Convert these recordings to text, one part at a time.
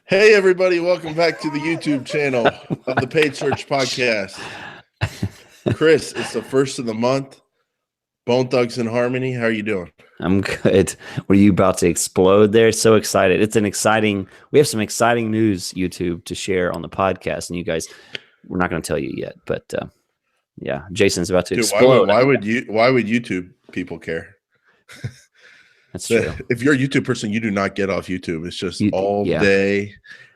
Hey, everybody. Welcome back to the YouTube channel of the Paid Search Podcast. Chris, it's the first of the month. Bone Thugs in Harmony. How are you doing? I'm good. Were you about to explode there? So excited. We have some exciting news, YouTube, to share on the podcast. And you guys, we're not going to tell you yet, but yeah, Jason's about to explode. Why would YouTube people care? That's true. If you're a YouTube person, you do not get off YouTube. It's just all yeah. day.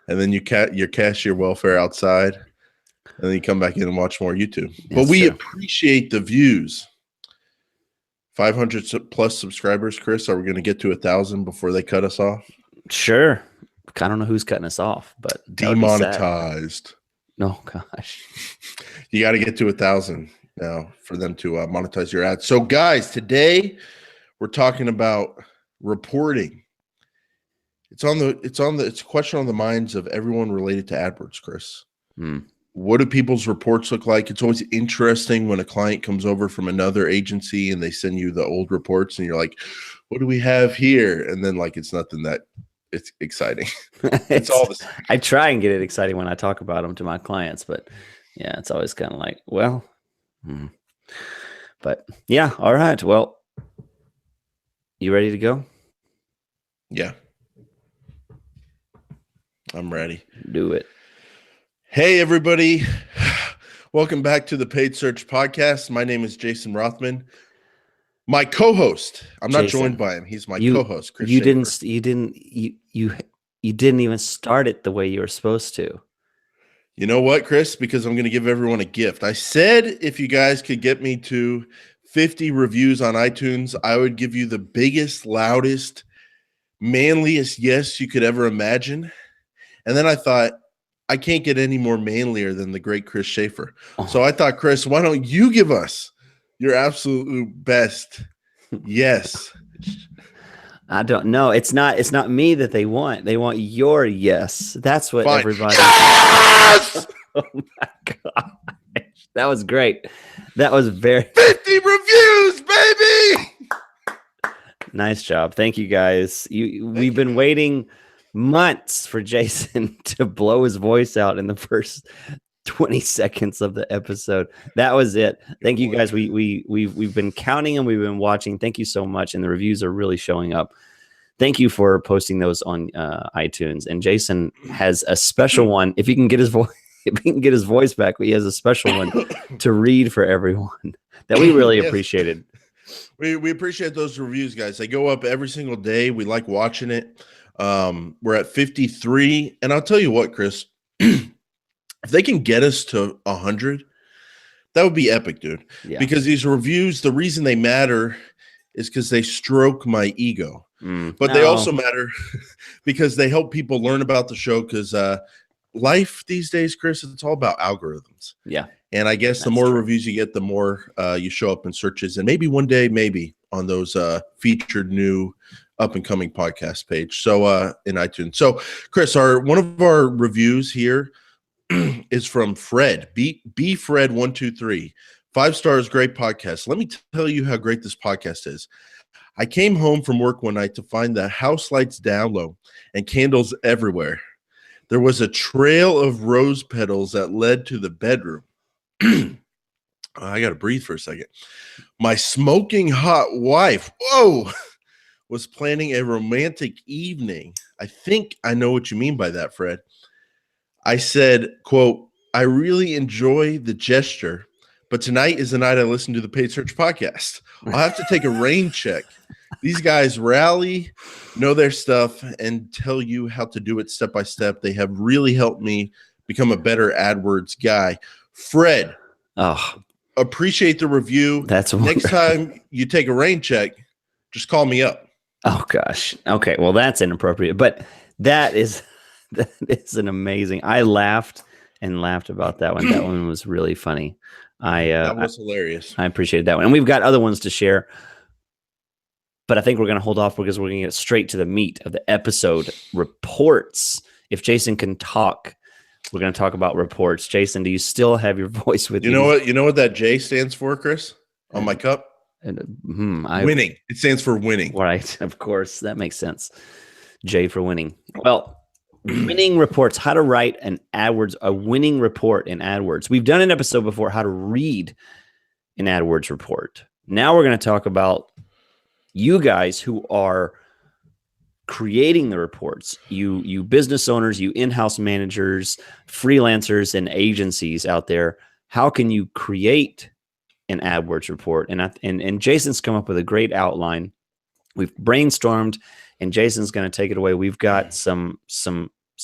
And then you cash your welfare outside. And then you come back in and watch more YouTube. But we appreciate the views. 500 plus subscribers, Chris. Are we going to get to 1,000 before they cut us off? Sure. I don't know who's cutting us off, but demonetized. No, gosh. You got to get to 1,000 now for them to monetize your ads. So, guys, today we're talking about reporting. It's a question on the minds of everyone related to AdWords, Chris. What do people's reports look like? It's always interesting when a client comes over from another agency and they send you the old reports and you're like, what do we have here? And then it's nothing that it's exciting. It's all the same. I try and get it exciting when I talk about them to my clients, but yeah, it's always kind of like, well, but yeah. All right. Well, you ready to go? Yeah. I'm ready. Do it. Hey, everybody. Welcome back to the Paid Search Podcast. My name is Jason Rothman. My co-host. I'm not joined by him. He's my co-host, Chris Schaefer. You didn't even start it the way you were supposed to. You know what, Chris? Because I'm going to give everyone a gift. I said if you guys could get me to 50 reviews on iTunes, I would give you the biggest, loudest, manliest yes you could ever imagine. And then I thought, I can't get any more manlier than the great Chris Schaefer. So I thought, Chris, why don't you give us your absolute best yes? I don't know. It's not me that they want. They want your yes. That's what everybody. Yes! Oh my gosh. That was great. That was 50 reviews, baby. Nice job. Thank you guys. We've been waiting months for Jason to blow his voice out in the first 20 seconds of the episode. That was it. Thank you guys. We've been counting and we've been watching. Thank you so much. And the reviews are really showing up. Thank you for posting those on iTunes. And Jason has a special one. If he can get his voice back, he has a special one to read for everyone that we really appreciated. We appreciate those reviews, guys. They go up every single day. We like watching it. We're at 53, and I'll tell you what, Chris, if they can get us to 100, that would be epic, dude. Yeah. Because these reviews, the reason they matter is because they stroke my ego, but they also matter because they help people learn about the show. Because life these days, Chris, it's all about algorithms. Yeah, and I guess the more reviews you get, the more you show up in searches, and maybe one day, maybe on those featured new up and coming podcast page. So in iTunes. So Chris, one of our reviews here is from Fred, B Fred 123. 5 stars, great podcast. Let me tell you how great this podcast is. I came home from work one night to find the house lights down low and candles everywhere. There was a trail of rose petals that led to the bedroom. I got to breathe for a second. My smoking hot wife, was planning a romantic evening. I think I know what you mean by that, Fred. I said, quote, I really enjoy the gesture, but tonight is the night I listen to the Paid Search Podcast. I'll have to take a rain check. These guys rally, know their stuff, and tell you how to do it step by step. They have really helped me become a better AdWords guy. Fred, appreciate the review. That's next time you take a rain check, just call me up. Oh gosh. Okay. Well, that's inappropriate, but that is an amazing. I laughed about that one. That one was really funny. That was hilarious. I appreciated that one. And we've got other ones to share, but I think we're going to hold off because we're going to get straight to the meat of the episode. Reports. If Jason can talk, we're going to talk about reports. Jason, do you still have your voice with you? You know what that J stands for, Chris, on my cup? Winning. It stands for winning. Right. Of course. That makes sense. J for winning. Well, winning reports, how to write a winning report in AdWords. We've done an episode before, how to read an AdWords report. Now we're going to talk about you guys who are creating the reports, you business owners, you in-house managers, freelancers, and agencies out there. How can you create an AdWords report? And Jason's come up with a great outline. We've brainstormed, and Jason's going to take it away. We've got some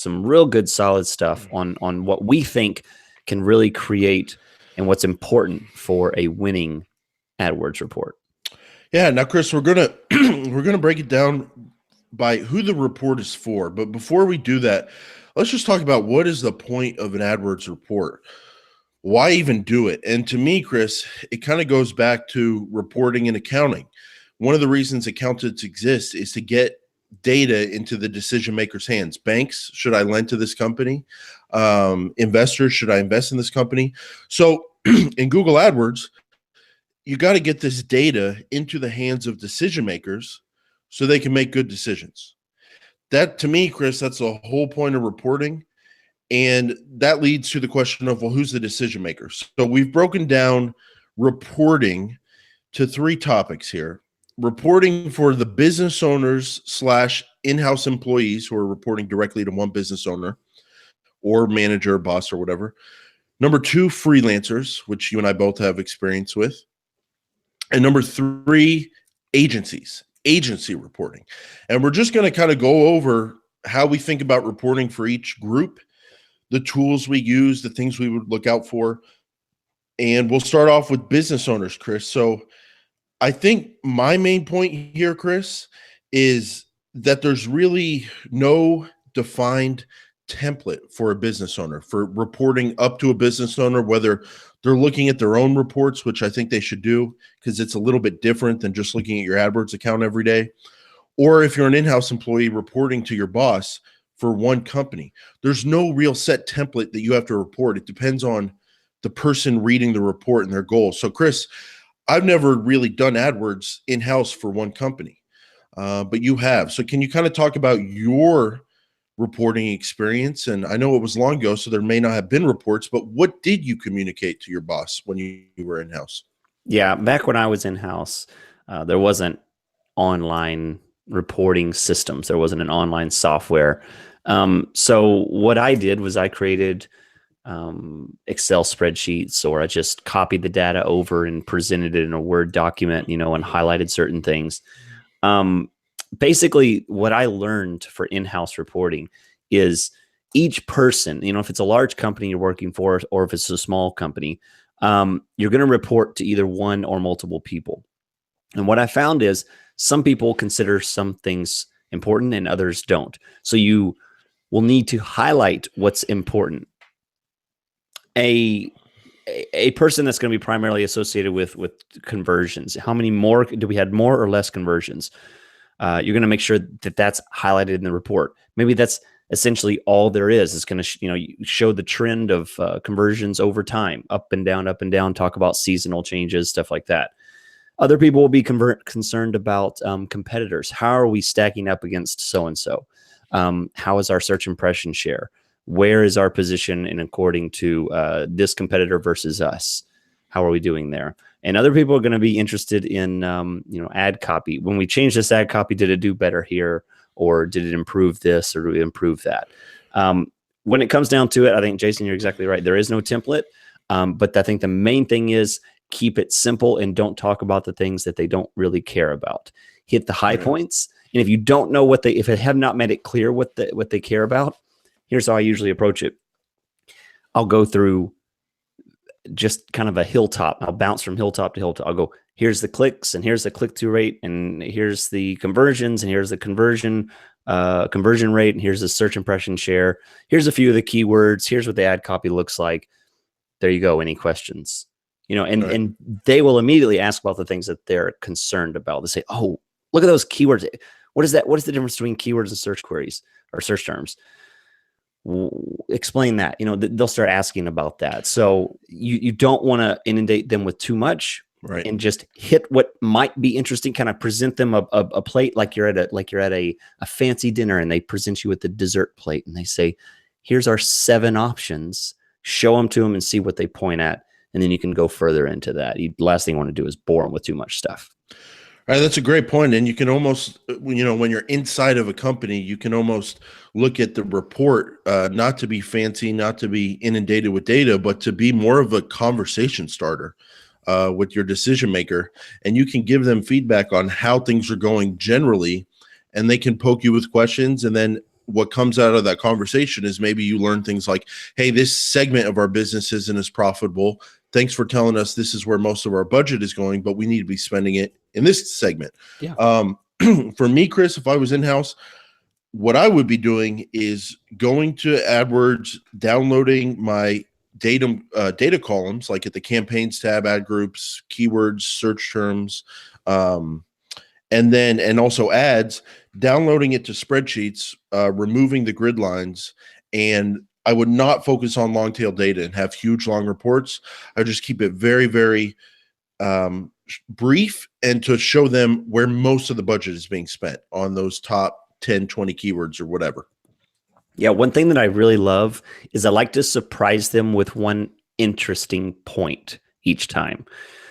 real good, solid stuff on what we think can really create and what's important for a winning AdWords report. Yeah. Now, Chris, we're gonna break it down by who the report is for. But before we do that, let's just talk about what is the point of an AdWords report. Why even do it? And to me, Chris, it kind of goes back to reporting and accounting. One of the reasons accountants exist is to get data into the decision maker's hands. Banks, should I lend to this company? Investors, should I invest in this company? So in Google AdWords, you got to get this data into the hands of decision makers so they can make good decisions. That, to me, Chris, that's the whole point of reporting. And that leads to the question of, well, who's the decision maker? So we've broken down reporting to 3 topics here. Reporting for the business owners / in-house employees who are reporting directly to one business owner or manager, boss, or whatever. Number 2, freelancers, which you and I both have experience with. And number 3, agencies, agency reporting. And we're just going to kind of go over how we think about reporting for each group, the tools we use, the things we would look out for. And we'll start off with business owners, Chris. So I think my main point here, Chris, is that there's really no defined template for a business owner for reporting up to a business owner, whether they're looking at their own reports, which I think they should do because it's a little bit different than just looking at your AdWords account every day. Or if you're an in-house employee reporting to your boss for one company, there's no real set template that you have to report. It depends on the person reading the report and their goals. So Chris, I've never really done AdWords in-house for one company, but you have. So can you kind of talk about your reporting experience? And I know it was long ago, so there may not have been reports, but what did you communicate to your boss when you were in-house? Yeah, back when I was in-house, there wasn't online reporting systems. There wasn't an online software. So what I did was I created Excel spreadsheets, or I just copied the data over and presented it in a Word document, and highlighted certain things. Basically, what I learned for in-house reporting is each person, if it's a large company you're working for, or if it's a small company, you're going to report to either one or multiple people. And what I found is some people consider some things important and others don't. So you will need to highlight what's important. A person that's going to be primarily associated with conversions. How many more do we had more or less conversions? You're going to make sure that that's highlighted in the report. Maybe that's essentially all there is. It's going to show the trend of conversions over time, up and down. Talk about seasonal changes, stuff like that. Other people will be concerned about competitors. How are we stacking up against so and so? How is our search impression share? Where is our position in according to this competitor versus us? How are we doing there? And other people are going to be interested in, ad copy. When we change this ad copy, did it do better here? Or did it improve this, or did it improve that? When it comes down to it, I think, Jason, you're exactly right. There is no template. But I think the main thing is keep it simple and don't talk about the things that they don't really care about. Hit the high points. And if you don't know if they have not made it clear what they care about, here's how I usually approach it. I'll go through just kind of a hilltop. I'll bounce from hilltop to hilltop. I'll go, here's the clicks, and here's the click-through rate, and here's the conversions, and here's the conversion rate, and here's the search impression share. Here's a few of the keywords. Here's what the ad copy looks like. There you go. Any questions? And they will immediately ask about the things that they're concerned about. They say, oh, look at those keywords. What is that? What is the difference between keywords and search queries or search terms? Explain that. They'll start asking about that. So you don't want to inundate them with too much, Right. and just hit what might be interesting, kind of present them a plate like you're at a fancy dinner, and they present you with the dessert plate and they say, here's our 7 options, show them to them and see what they point at. And then you can go further into that. The last thing you want to do is bore them with too much stuff. All right, that's a great point. And you can almost, when you're inside of a company, you can almost look at the report, not to be fancy, not to be inundated with data, but to be more of a conversation starter with your decision maker. And you can give them feedback on how things are going generally, and they can poke you with questions. And then what comes out of that conversation is maybe you learn things like, hey, this segment of our business isn't as profitable. Thanks for telling us this is where most of our budget is going, but we need to be spending it in this segment. Yeah. For me, Chris, if I was in-house, what I would be doing is going to AdWords, downloading my data columns, like at the campaigns tab, ad groups, keywords, search terms, and also ads, downloading it to spreadsheets, removing the grid lines, and I would not focus on long tail data and have huge long reports. I would just keep it very, very brief, and to show them where most of the budget is being spent on those top 10, 20 keywords or whatever. Yeah, one thing that I really love is I like to surprise them with one interesting point each time.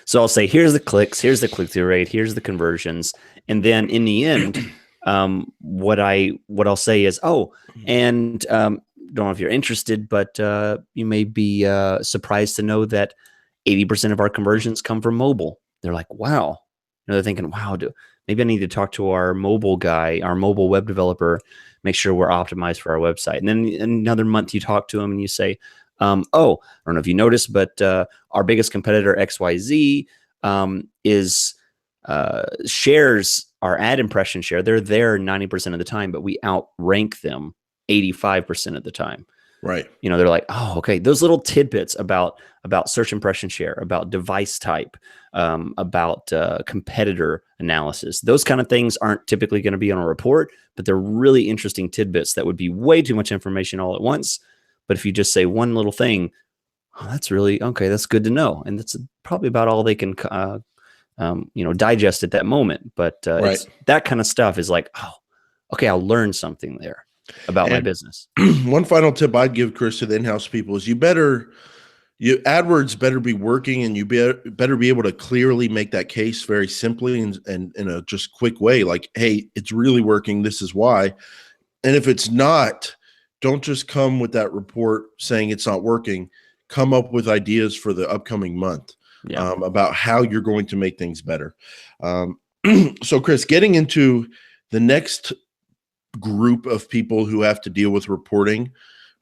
So I'll say, here's the clicks, here's the click-through rate, here's the conversions. And then in the end, what I'll say is, don't know if you're interested, but you may be surprised to know that 80% of our conversions come from mobile. They're like, wow. They're thinking, wow, maybe I need to talk to our mobile guy, our mobile web developer, make sure we're optimized for our website. And then another month you talk to them and you say, I don't know if you noticed, but our biggest competitor XYZ is shares our ad impression share. They're there 90% of the time, but we outrank them 85% of the time. Right. They're like, oh, okay. Those little tidbits about search impression share, about device type, about competitor analysis, those kind of things aren't typically going to be on a report, but they're really interesting tidbits that would be way too much information all at once. But if you just say one little thing, oh, that's really okay. That's good to know. And that's probably about all they can, digest at that moment. But right. It's that kind of stuff is like, oh, okay, I'll learn something there about my business. One final tip I'd give, Chris, to the in-house people is AdWords better be working, and you better be able to clearly make that case very simply and in a just quick way. Like, hey, it's really working. This is why. And if it's not, don't just come with that report saying it's not working. Come up with ideas for the upcoming month about how you're going to make things better. So, Chris, getting into the next group of people who have to deal with reporting,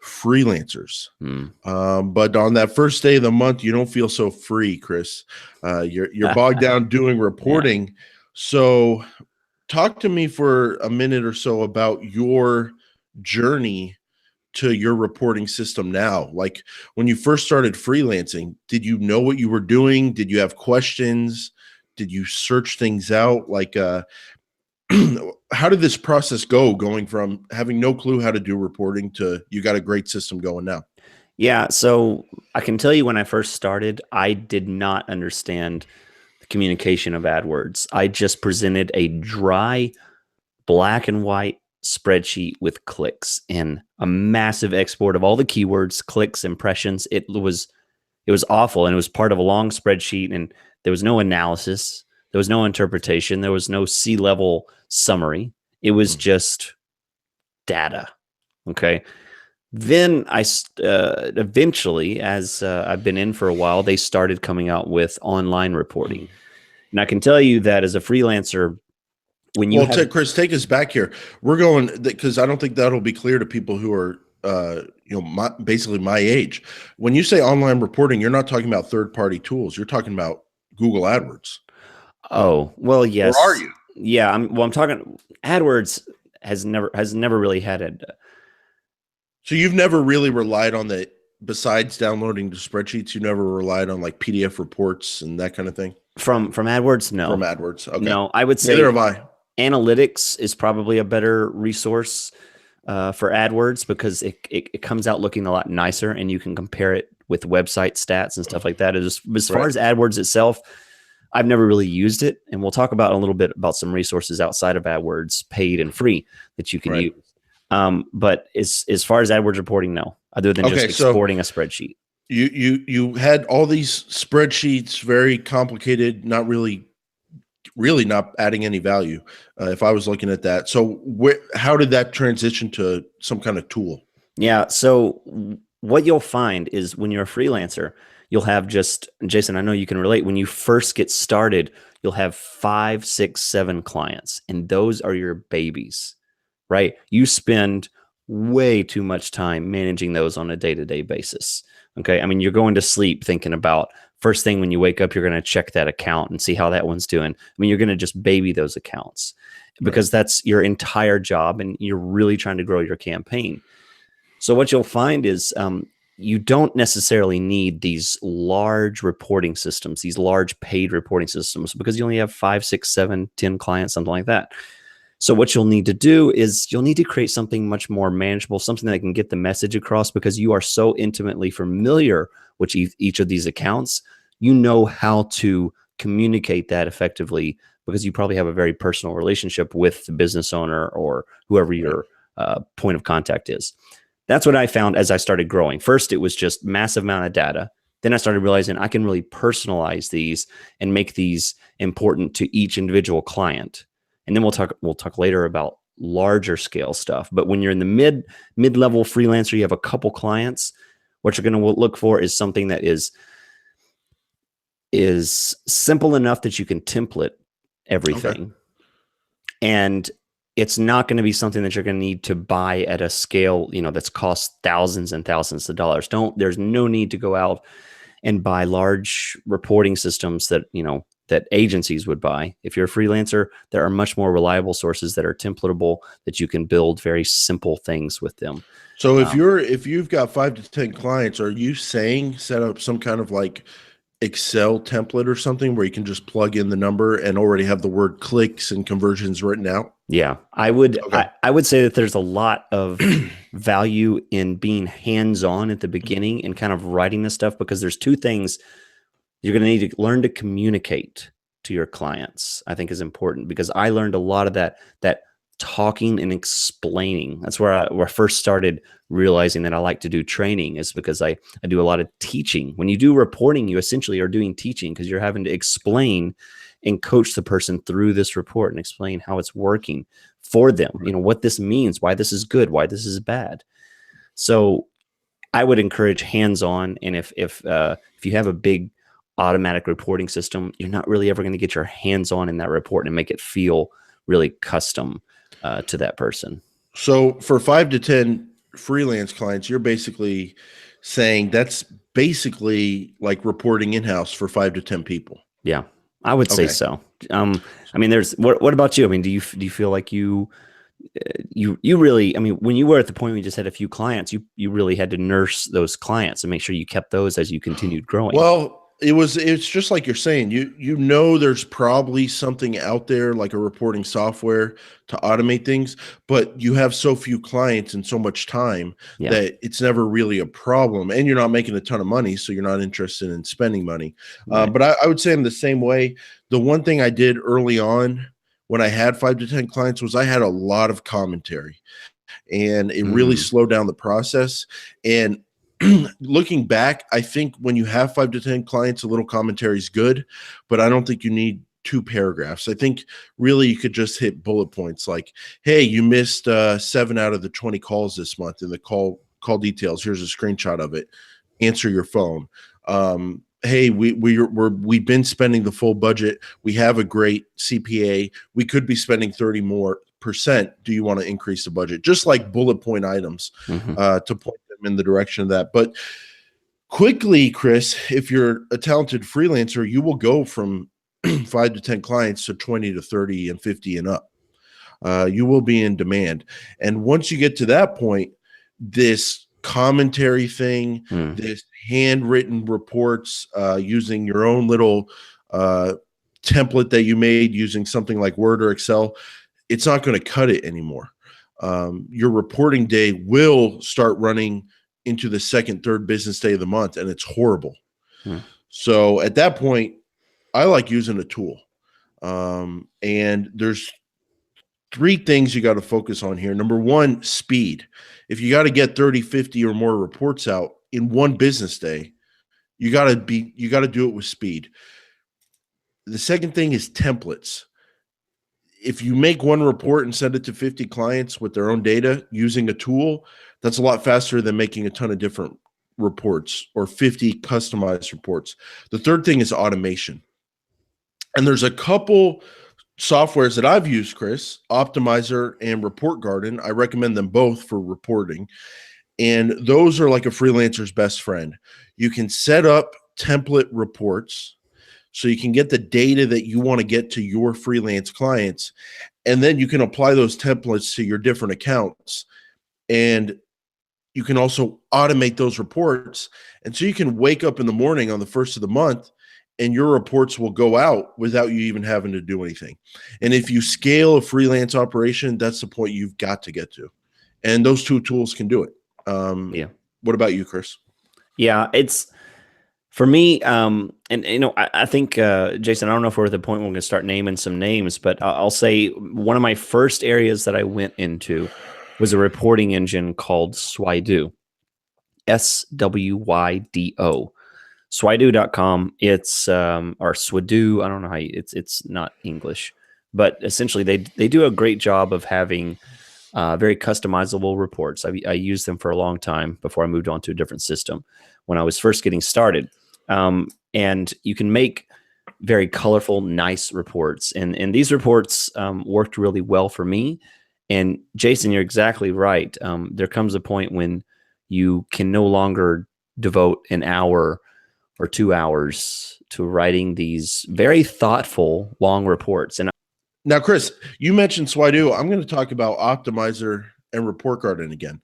freelancers. But on that first day of the month, you don't feel so free, Chris. You're bogged down doing reporting. Yeah. So talk to me for a minute or so about your journey to your reporting system now. Like, when you first started freelancing, did you know what you were doing? Did you have questions? Did you search things out? Like, how did this process go, going from having no clue how to do reporting to you got a great system going now? Yeah. So I can tell you, when I first started, I did not understand the communication of AdWords. I just presented a dry black and white spreadsheet with clicks and a massive export of all the keywords, clicks, impressions. It was awful. And it was part of a long spreadsheet, and there was no analysis. There was no interpretation. There was no C-level summary. It was just data. Okay. Then eventually, as I've been in for a while, they started coming out with online reporting. And I can tell you that as a freelancer, when you Chris, take us back here. We're going, because I don't think that'll be clear to people who are basically my age. When you say online reporting, you're not talking about third-party tools. You're talking about Google AdWords. Oh, well, yes. Or are you? Yeah, I'm talking AdWords has never really had it. So you've never really relied on besides downloading the spreadsheets, you never relied on like PDF reports and that kind of thing? From AdWords? No. From AdWords. Okay. No, I would say neither have I. Analytics is probably a better resource for AdWords, because it comes out looking a lot nicer, and you can compare it with website stats and stuff like that. As far as AdWords itself, I've never really used it, and we'll talk about a little bit about some resources outside of AdWords, paid and free, that you can use. But as far as AdWords reporting, no, other than just exporting a spreadsheet. You had all these spreadsheets, very complicated, not really not adding any value. If I was looking at that, so how did that transition to some kind of tool? Yeah. So what you'll find is when you're a freelancer, you'll have Jason, I know you can relate. When you first get started, you'll have 5, 6, 7 clients, and those are your babies, right? You spend way too much time managing those on a day-to-day basis. Okay. I mean, you're going to sleep thinking about, first thing when you wake up, you're going to check that account and see how that one's doing. I mean, you're going to just baby those accounts because that's your entire job, and you're really trying to grow your campaign. So what you'll find is you don't necessarily need these large reporting systems, these large paid reporting systems, because you only have 5, 6, 7, 10 clients, something like that. So what you'll need to do is you'll need to create something much more manageable, something that can get the message across, because you are so intimately familiar with each of these accounts. You know how to communicate that effectively because you probably have a very personal relationship with the business owner or whoever your point of contact is. That's what I found as I started growing. First, it was just massive amount of data. Then I started realizing I can really personalize these and make these important to each individual client. And then we'll talk later about larger scale stuff. But when you're in the mid-level freelancer, you have a couple clients, what you're going to look for is something that is simple enough that you can template everything. Okay. And it's not going to be something that you're going to need to buy at a scale, that's cost thousands and thousands of dollars. There's no need to go out and buy large reporting systems that agencies would buy. If you're a freelancer, there are much more reliable sources that are templatable, that you can build very simple things with them. So if you've got 5 to 10 clients, are you saying set up some kind of like Excel template or something where you can just plug in the number and already have the word clicks and conversions written out? Yeah, I would. Okay. I would say that there's a lot of value in being hands-on at the beginning and kind of writing this stuff, because there's 2 things you're going to need to learn to communicate to your clients. I think is important, because I learned a lot of that talking and explaining. That's where I first started realizing that I like to do training, is because I do a lot of teaching. When you do reporting, you essentially are doing teaching, because you're having to explain and coach the person through this report and explain how it's working for them, what this means, why this is good, why this is bad. So I would encourage hands-on. And if you have a big automatic reporting system, you're not really ever going to get your hands-on in that report and make it feel really custom to that person. So for 5 to 10 freelance clients, you're basically saying that's basically like reporting in-house for 5 to 10 people. Yeah, I would say so. I mean, what about you? I mean, do you feel like you really, I mean, when you were at the point where you just had a few clients, you really had to nurse those clients and make sure you kept those as you continued growing? Well, it's just like you're saying, there's probably something out there like a reporting software to automate things, but you have so few clients and so much time that it's never really a problem, and you're not making a ton of money, so you're not interested in spending money. Right. But I would say I'm the same way. The one thing I did early on when I had 5 to 10 clients was I had a lot of commentary, and it really slowed down the process. And looking back, I think when you have 5 to 10 clients, a little commentary is good, but I don't think you need 2 paragraphs. I think really you could just hit bullet points like, hey, you missed 7 out of the 20 calls this month in the call details. Here's a screenshot of it. Answer your phone. Hey, we've been spending the full budget. We have a great CPA. We could be spending 30% more. Do you want to increase the budget? Just like bullet point items to point them in the direction of that. But quickly, Chris, if you're a talented freelancer, you will go from 5 to 10 clients to 20 to 30 and 50 and up. You will be in demand. And once you get to that point, this commentary thing, this handwritten reports using your own little template that you made using something like Word or Excel, it's not going to cut it anymore. Your reporting day will start running into the second, third business day of the month, and it's horrible. So at that point, I like using a tool. And there's three things you got to focus on here. Number one, speed. If you got to get 30, 50 or more reports out in one business day, you got to do it with speed. The second thing is templates. If you make one report and send it to 50 clients with their own data using a tool, that's a lot faster than making a ton of different reports or 50 customized reports. The third thing is automation. And there's a couple softwares that I've used, Chris, Optimizer and Report Garden. I recommend them both for reporting. And those are like a freelancer's best friend. You can set up template reports so you can get the data that you want to get to your freelance clients. And then you can apply those templates to your different accounts. And you can also automate those reports. And so you can wake up in the morning on the first of the month and your reports will go out without you even having to do anything. And if you scale a freelance operation, that's the point you've got to get to. And those two tools can do it. Yeah. What about you, Chris? Yeah, it's for me. And I think, Jason, I don't know if we're at the point where we're going to start naming some names, but I'll say one of my first areas that I went into was a reporting engine called Swydo, SWYDO. Swydo.com. It's or Swydo. I don't know how it's not English, but essentially they do a great job of having very customizable reports. I used them for a long time before I moved on to a different system when I was first getting started. And you can make very colorful, nice reports. And these reports worked really well for me. And Jason, you're exactly right. There comes a point when you can no longer devote an hour or 2 hours to writing these very thoughtful, long reports. And now, Chris, you mentioned Swydo. I'm going to talk about Optimizer and Report Garden again.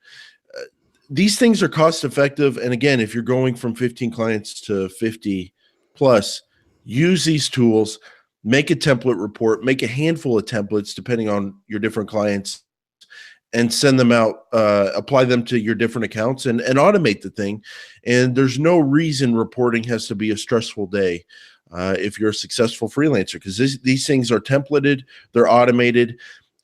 These things are cost effective. And again, if you're going from 15 clients to 50 plus, use these tools, make a template report, make a handful of templates depending on your different clients, and send them out, apply them to your different accounts and automate the thing. And there's no reason reporting has to be a stressful day if you're a successful freelancer, because these things are templated, they're automated,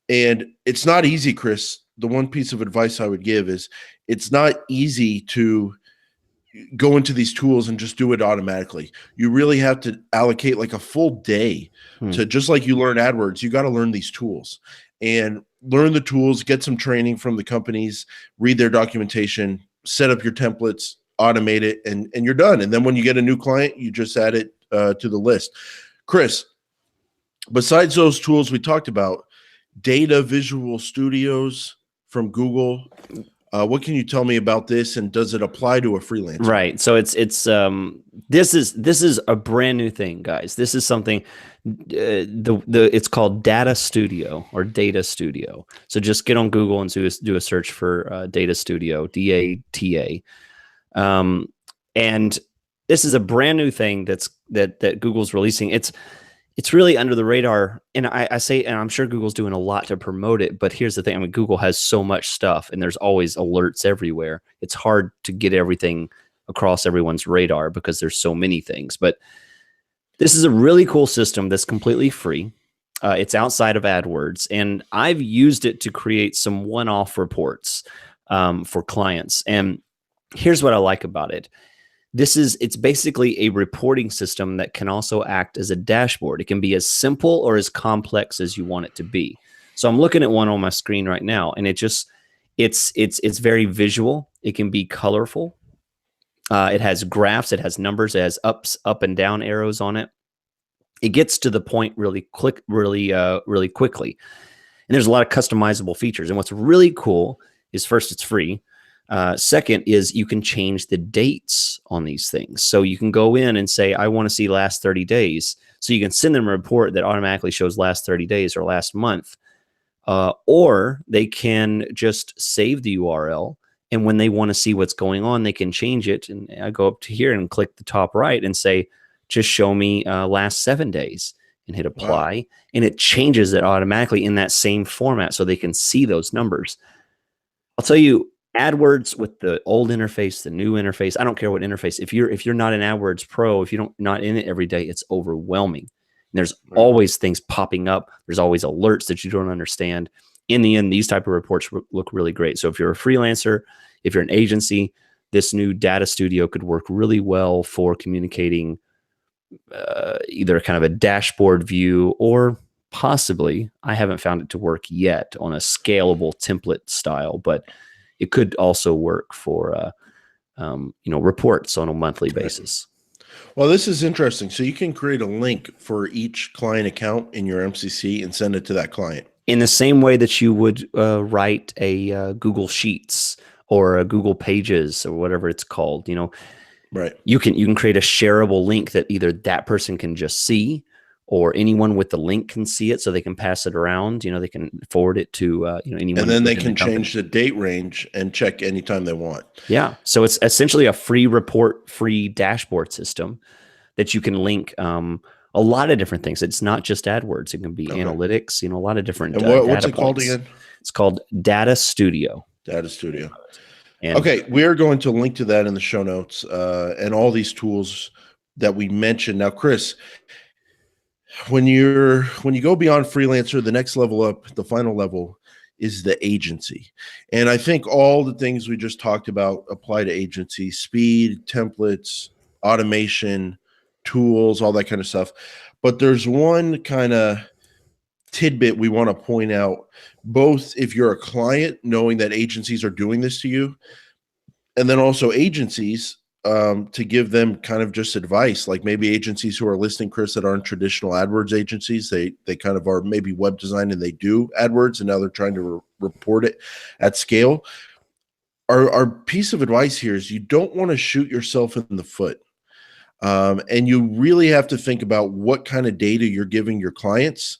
and it's not easy, Chris. The one piece of advice I would give is it's not easy to go into these tools and just do it automatically. You really have to allocate like a full day to, just like you learn AdWords, you got to learn these tools and learn the tools, get some training from the companies, read their documentation, set up your templates, automate it, and you're done. And then when you get a new client, you just add it to the list. Chris, besides those tools we talked about, Data Visual Studios from Google, what can you tell me about this, and does it apply to a freelancer? Right. So this is a brand new thing, guys. This is something it's called Data Studio or Data Studio. So just get on Google and do a search for Data Studio, DATA. And this is a brand new thing that Google's releasing. It's really under the radar, and I say, and I'm sure Google's doing a lot to promote it, but here's the thing. I mean, Google has so much stuff and there's always alerts everywhere. It's hard to get everything across everyone's radar because there's so many things, but this is a really cool system that's completely free. It's outside of AdWords, and I've used it to create some one-off reports for clients. And here's what I like about it. It's basically a reporting system that can also act as a dashboard. It can be as simple or as complex as you want it to be. So I'm looking at one on my screen right now, and it's very visual. It can be colorful. It has graphs, it has numbers, it has up and down arrows on it. It gets to the point really quickly. And there's a lot of customizable features. And what's really cool is, first, it's free. Second is you can change the dates on these things. So you can go in and say, I want to see last 30 days. So you can send them a report that automatically shows last 30 days or last month. Or they can just save the URL. And when they want to see what's going on, they can change it. And I go up to here and click the top right and say, just show me last 7 days, and hit apply. Wow. And it changes it automatically in that same format so they can see those numbers. I'll tell you, AdWords with the old interface, the new interface, I don't care what interface. If you're not an AdWords pro, if you not in it every day, it's overwhelming. And there's always things popping up. There's always alerts that you don't understand. In the end, these type of reports look really great. So if you're a freelancer, if you're an agency, this new data studio could work really well for communicating either kind of a dashboard view, or possibly, I haven't found it to work yet on a scalable template style, but it could also work for reports on a monthly basis. Well, this is interesting. So you can create a link for each client account in your MCC and send it to that client. In the same way that you would write a Google Sheets or a Google Pages or whatever it's called, right? You can create a shareable link that either that person can just see, or anyone with the link can see it, so they can pass it around. They can forward it to anyone, and then they can change the date range and check anytime they want. Yeah, so it's essentially a free report, free dashboard system that you can link a lot of different things. It's not just AdWords; it can be analytics. A lot of different. And what's it called again? It's called Data Studio. Data Studio. And okay, we're going to link to that in the show notes and all these tools that we mentioned. Now, Chris, when you go beyond freelancer, the next level up, the final level, is the agency. And I think all the things we just talked about apply to agency: speed, templates, automation, tools, all that kind of stuff. But there's one kind of tidbit we want to point out, both if you're a client, knowing that agencies are doing this to you, and then also agencies, to give them kind of just advice, like maybe agencies who are listening, Chris, that aren't traditional AdWords agencies. They kind of are maybe web design and they do AdWords, and now they're trying to report it at scale. Our piece of advice here is you don't want to shoot yourself in the foot. And you really have to think about what kind of data you're giving your clients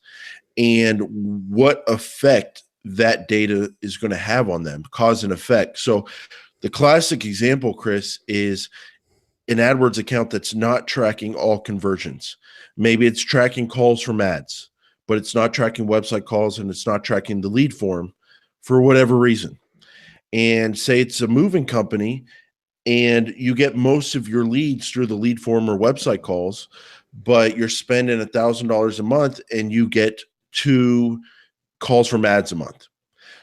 and what effect that data is going to have on them, cause and effect. So the classic example, Chris, is an AdWords account that's not tracking all conversions. Maybe it's tracking calls from ads, but it's not tracking website calls and it's not tracking the lead form for whatever reason. And say it's a moving company and you get most of your leads through the lead form or website calls, but you're spending $1,000 a month and you get 2 calls from ads a month.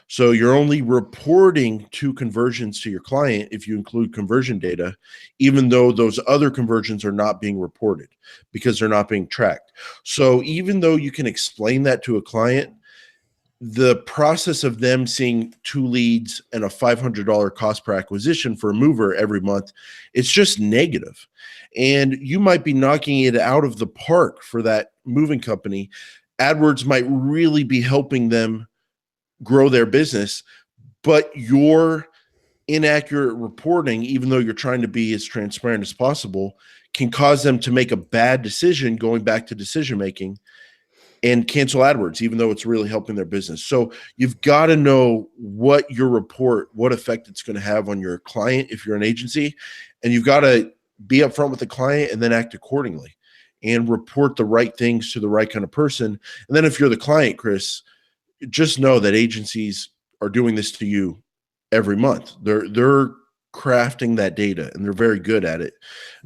So you're only reporting 2 conversions to your client if you include conversion data, even though those other conversions are not being reported because they're not being tracked. So even though you can explain that to a client, the process of them seeing 2 leads and a $500 cost per acquisition for a mover every month, it's just negative. And you might be knocking it out of the park for that moving company. AdWords might really be helping them grow their business, but your inaccurate reporting, even though you're trying to be as transparent as possible, can cause them to make a bad decision going back to decision making and cancel AdWords, even though it's really helping their business. So you've got to know what your report, what effect it's going to have on your client if you're an agency, and you've got to be upfront with the client and then act accordingly and report the right things to the right kind of person. And then if you're the client, Chris, just know that agencies are doing this to you every month. They're crafting that data and they're very good at it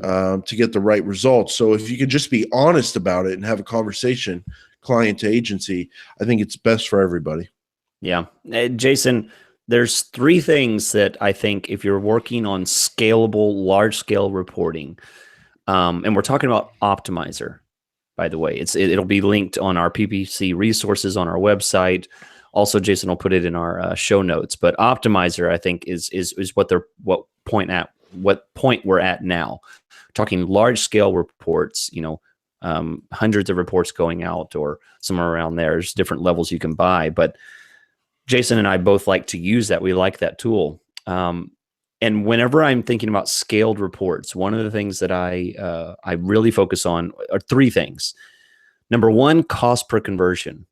to get the right results. So if you can just be honest about it and have a conversation, client to agency, I think it's best for everybody. Yeah. Jason, there's 3 things that I think if you're working on scalable, large scale reporting, and we're talking about Optimizer, by the way, it'll be linked on our PPC resources on our website. Also, Jason will put it in our show notes. But Optimizer, I think, is what point we're at now. Talking large scale reports, hundreds of reports going out or somewhere around there. There's different levels you can buy. But Jason and I both like to use that. We like that tool. And whenever I'm thinking about scaled reports, one of the things that I really focus on are 3 things. Number 1, cost per conversion.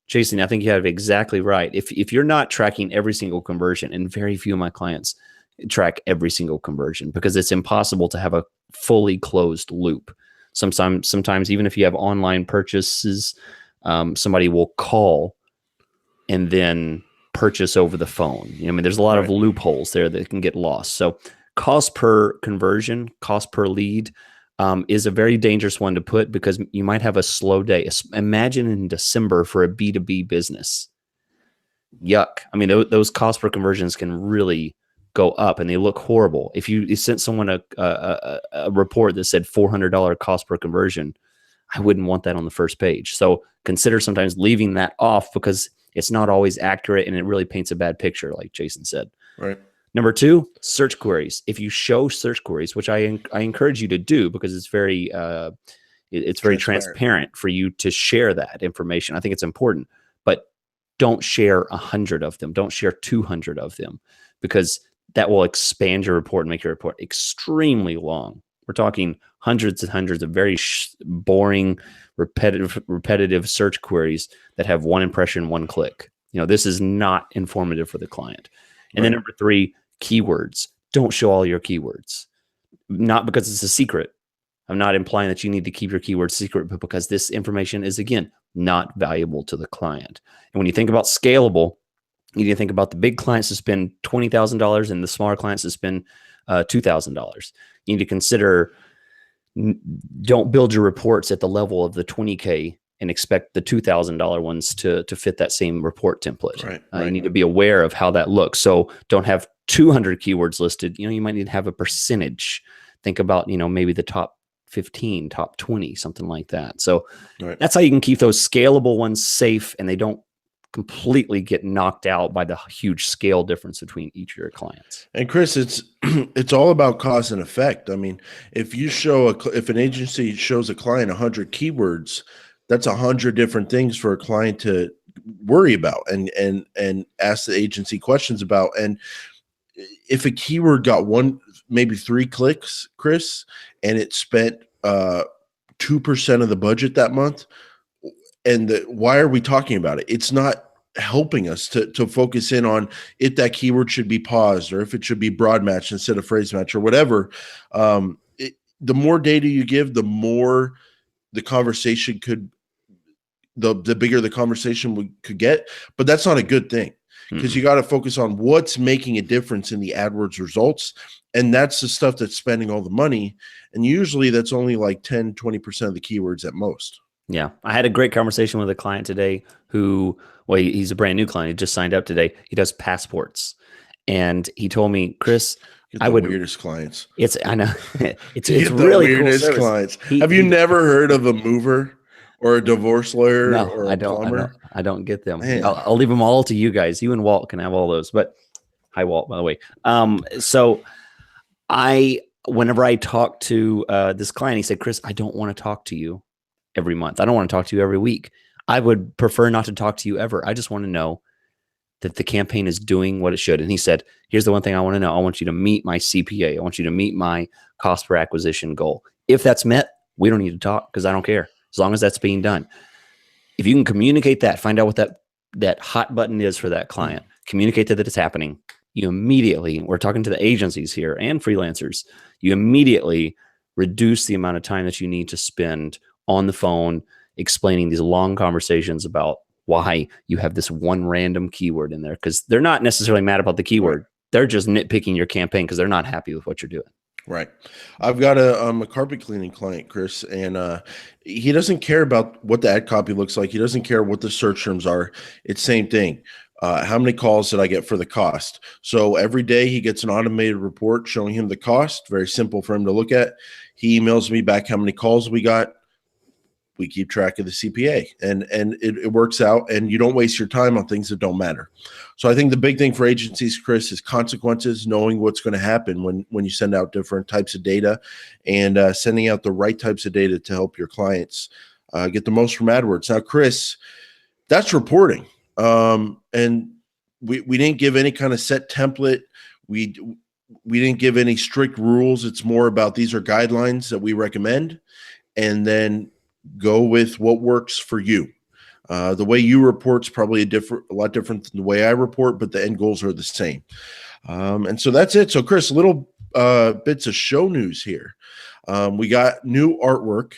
Jason, I think you have it exactly right. If you're not tracking every single conversion, and very few of my clients track every single conversion because it's impossible to have a fully closed loop. Sometimes even if you have online purchases, somebody will call and then purchase over the phone. I mean, there's a lot of loopholes there that can get lost. So cost per conversion, cost per lead is a very dangerous one to put, because you might have a slow day. Imagine in December for a B2B business. Yuck. I mean, those cost per conversions can really go up, and they look horrible. If you sent someone a report that said $400 cost per conversion, I wouldn't want that on the first page. So consider sometimes leaving that off, because it's not always accurate and it really paints a bad picture, like Jason said. Right. Number 2, search queries. If you show search queries, which I encourage you to do, because it's very transparent for you to share that information. I think it's important, but don't share 100 of them. Don't share 200 of them, because that will expand your report and make your report extremely long. We're talking hundreds and hundreds of very boring, repetitive search queries that have one impression, one click. This is not informative for the client. And then number 3, keywords. Don't show all your keywords. Not because it's a secret. I'm not implying that you need to keep your keywords secret, but because this information is, again, not valuable to the client. And when you think about scalable, you need to think about the big clients that spend $20,000 and the smaller clients that spend $2,000. You need to consider, don't build your reports at the level of the 20K and expect the $2,000 ones to fit that same report template. Right. You need to be aware of how that looks. So don't have 200 keywords listed. You might need to have a percentage. Think about, maybe the top 15, top 20, something like that. So that's how you can keep those scalable ones safe, and they don't completely get knocked out by the huge scale difference between each of your clients. And Chris, it's all about cause and effect. I mean, if an agency shows a client 100 keywords, that's 100 different things for a client to worry about and ask the agency questions about. And if a keyword got maybe 3 clicks, Chris, and it spent 2% of the budget that month, and why are we talking about it? It's not helping us to focus in on if that keyword should be paused, or if it should be broad match instead of phrase match, or whatever. The more data you give, the more the conversation the bigger the conversation could get. But that's not a good thing, because you got to focus on what's making a difference in the AdWords results. And that's the stuff that's spending all the money. And usually that's only like 10, 20% of the keywords at most. Yeah. I had a great conversation with a client today he's a brand new client. He just signed up today. He does passports. And he told me, Chris, weirdest clients. I know. It's really weirdest cool clients. Have you never heard of a mover or a divorce lawyer? No, or I don't get them. Man. I'll leave them all to you guys. You and Walt can have all those. But hi, Walt, by the way. So whenever I talk to this client, he said, Chris, I don't want to talk to you every month. I don't want to talk to you every week. I would prefer not to talk to you ever. I just want to know that the campaign is doing what it should. And he said, here's the one thing I want to know. I want you to meet my CPA. I want you to meet my cost per acquisition goal. If that's met, we don't need to talk, because I don't care, as long as that's being done. If you can communicate that, find out what that hot button is for that client, communicate that it's happening. You immediately, we're talking to the agencies here and freelancers, you immediately reduce the amount of time that you need to spend on the phone explaining these long conversations about why you have this one random keyword in there, because they're not necessarily mad about the keyword. They're just nitpicking your campaign because they're not happy with what you're doing. Right. I've got a carpet cleaning client, Chris, and he doesn't care about what the ad copy looks like. He doesn't care what the search terms are. It's same thing. How many calls did I get for the cost? So every day he gets an automated report showing him the cost. Very simple for him to look at. He emails me back how many calls we got. We keep track of the CPA, and it works out, and you don't waste your time on things that don't matter. So I think the big thing for agencies, Chris, is consequences, knowing what's going to happen when you send out different types of data, and sending out the right types of data to help your clients get the most from AdWords. Now, Chris, that's reporting. And we didn't give any kind of set template. We didn't give any strict rules. It's more about these are guidelines that we recommend, and then go with what works for you. The way you report is probably a lot different than the way I report, but the end goals are the same. And so that's it. So Chris, little bits of show news here. We got new artwork.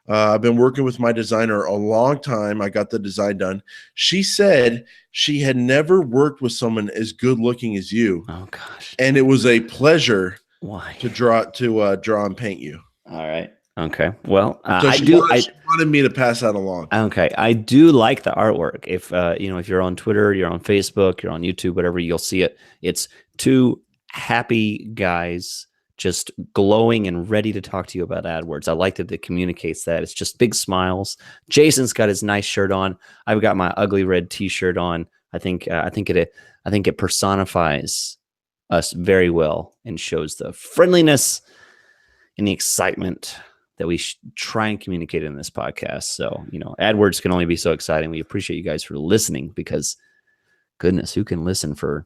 I've been working with my designer a long time. I got the design done. She said she had never worked with someone as good looking as you. Oh gosh. And it was a pleasure Why? to draw and paint you. All right. Okay. Well, So I she do. she wanted me to pass that along. Okay, I do like the artwork. If if you're on Twitter, you're on Facebook, you're on YouTube, whatever, you'll see it. It's two happy guys just glowing and ready to talk to you about AdWords. I like that it communicates that. It's just big smiles. Jason's got his nice shirt on. I've got my ugly red T-shirt on. I think it personifies us very well and shows the friendliness and the excitement that we try and communicate in this podcast. So, AdWords can only be so exciting. We appreciate you guys for listening because, goodness, who can listen for,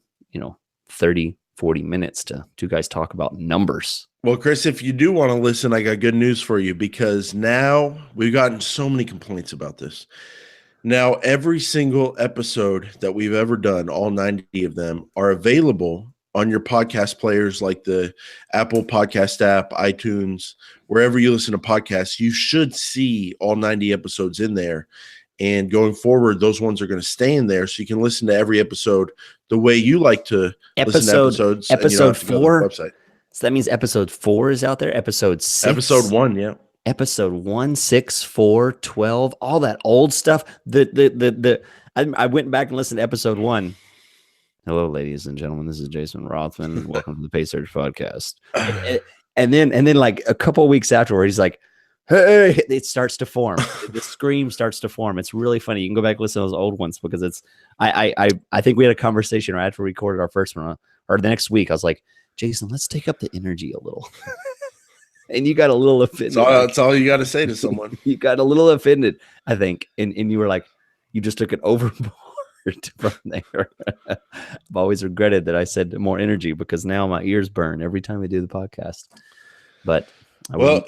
30, 40 minutes to two guys talk about numbers? Well, Chris, if you do want to listen, I got good news for you because now we've gotten so many complaints about this. Now, every single episode that we've ever done, all 90 of them, are available on your podcast players like the Apple Podcast app, iTunes, wherever you listen to podcasts. You should see all 90 episodes in there. And going forward, those ones are going to stay in there so you can listen to every episode the way you like to listen to episodes. Episode 4. So that means episode 4 is out there. Episode 6. Episode 1, yeah. Episode 1, 6, 4, 12, all that old stuff. I went back and listened to episode 1. Hello, ladies and gentlemen. This is Jason Rothman. Welcome to the Pay Search Podcast. And then like a couple of weeks afterward, he's like, "Hey!" It starts to form. The scream starts to form. It's really funny. You can go back and listen to those old ones because it's. I think we had a conversation right after we recorded our first one, or the next week. I was like, Jason, let's take up the energy a little. And you got a little offended. That's all you got to say to someone. You got a little offended, I think, and you were like, you just took it overboard. From there. I've always regretted that I said more energy because now my ears burn every time we do the podcast. But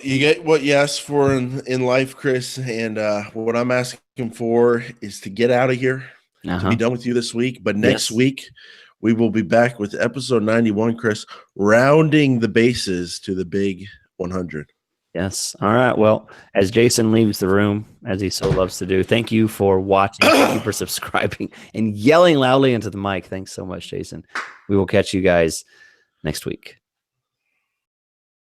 you get what you ask for in life, Chris. And what I'm asking for is to get out of here, to be done with you this week. But next week, we will be back with episode 91, Chris, rounding the bases to the big 100. Yes. All right. Well, as Jason leaves the room, as he so loves to do, thank you for watching. Thank you for subscribing and yelling loudly into the mic. Thanks so much, Jason. We will catch you guys next week.